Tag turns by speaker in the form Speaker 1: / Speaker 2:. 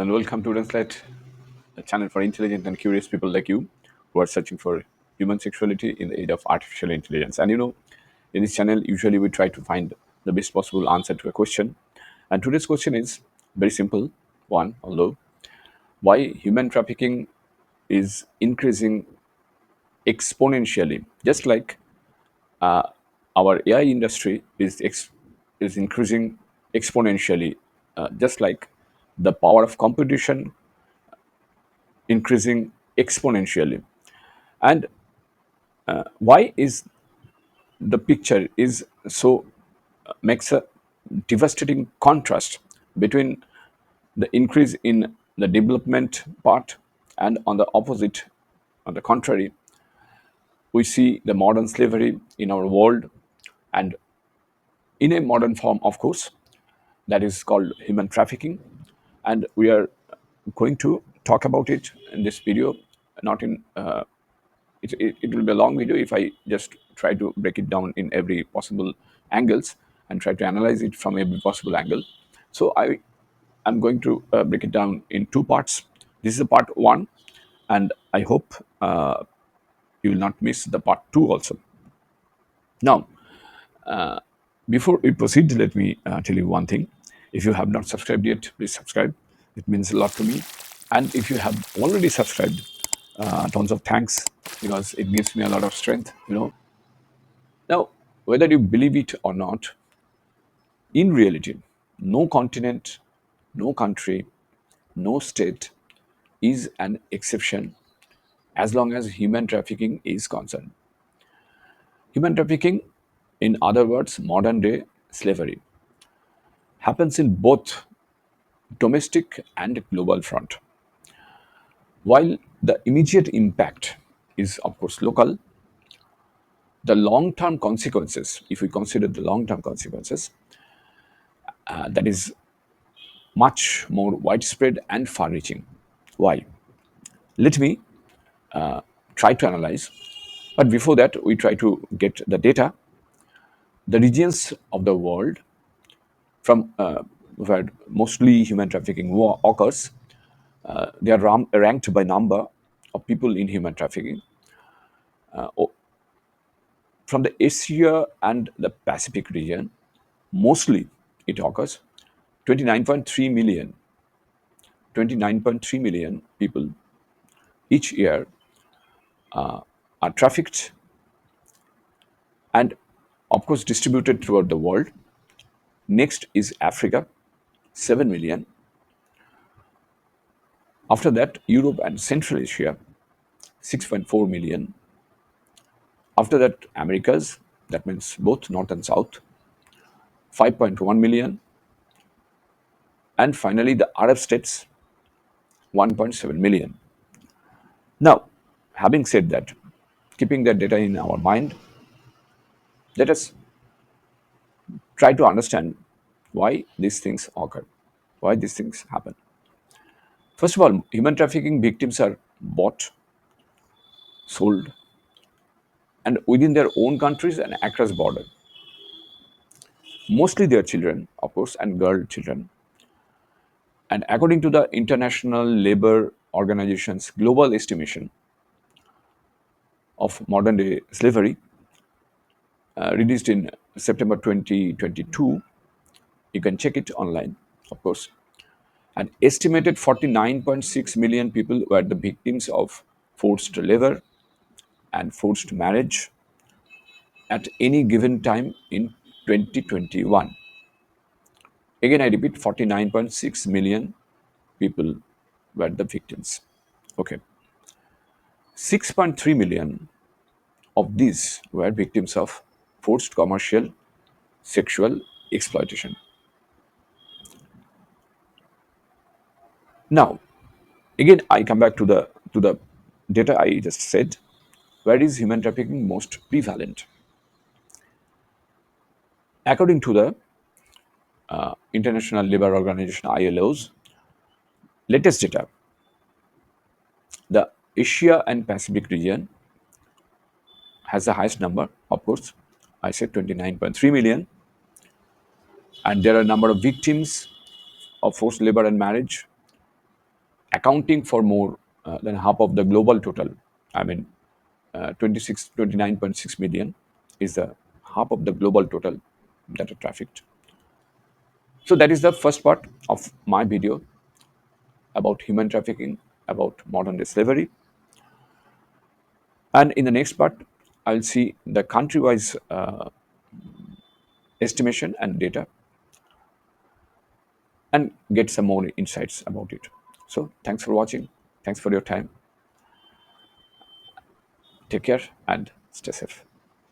Speaker 1: and welcome to Translate, a channel for intelligent and curious people like you who are searching for human sexuality in the age of artificial intelligence. And in this channel, usually we try to find the best possible answer to a question. And today's question is very simple one, although why human trafficking is increasing exponentially, just like our AI industry is increasing exponentially, just like the power of competition increasing exponentially. And why is the picture is so makes a devastating contrast between the increase in the development part, and on the opposite, on the contrary, we see the modern slavery in our world, and in a modern form, of course, that is called human trafficking. And we are going to talk about it in this video, not in it will be a long video if I just try to break it down in every possible angles and try to analyze it from every possible angle. So I am going to break it down in two parts. This is the part one, and I hope you will not miss the part two also. Now, before we proceed, let me tell you one thing. If you have not subscribed yet, please subscribe. It means a lot to me. And if you have already subscribed, tons of thanks, because it gives me a lot of strength. Now, whether you believe it or not, in reality, no continent, no country, no state is an exception as long as human trafficking is concerned. Human trafficking, in other words, modern day slavery, happens in both domestic and global front. While the immediate impact is, of course, local, the long term consequences, if we consider the long term consequences, that is much more widespread and far reaching. Why? Let me try to analyze. But before that, we try to get the data. The regions of the world from where mostly human trafficking occurs, they are ranked by number of people in human trafficking. From the Asia and the Pacific region, mostly it occurs. 29.3 million, 29.3 million people each year are trafficked, and of course distributed throughout the world. Next is Africa, 7 million. After that, Europe and Central Asia, 6.4 million. After that, Americas, that means both North and South, 5.1 million. And finally, the Arab states, 1.7 million. Now, having said that, keeping that data in our mind, let us try to understand why these things occur, why these things happen. First of all, human trafficking victims are bought, sold, and within their own countries and across border. Mostly they are children, of course, and girl children. And according to the International Labour Organization's global estimation of modern day slavery, released in September 2022, you can check it online, of course. An estimated 49.6 million people were the victims of forced labor and forced marriage at any given time in 2021. Again, I repeat, 49.6 million people were the victims. Okay. 6.3 million of these were victims of forced commercial sexual exploitation. Now, again, I come back to the data I just said. Where is human trafficking most prevalent? According to the International Labour Organization (ILO's) latest data, the Asia and Pacific region has the highest number. Of course, I said 29.3 million, and there are a number of victims of forced labor and marriage accounting for more than half of the global total. I mean, 29.6 million is the half of the global total that are trafficked. So that is the first part of my video about human trafficking, about modern day slavery. And in the next part, I'll see the country-wise estimation and data and get some more insights about it. So thanks for watching. Thanks for your time. Take care and stay safe.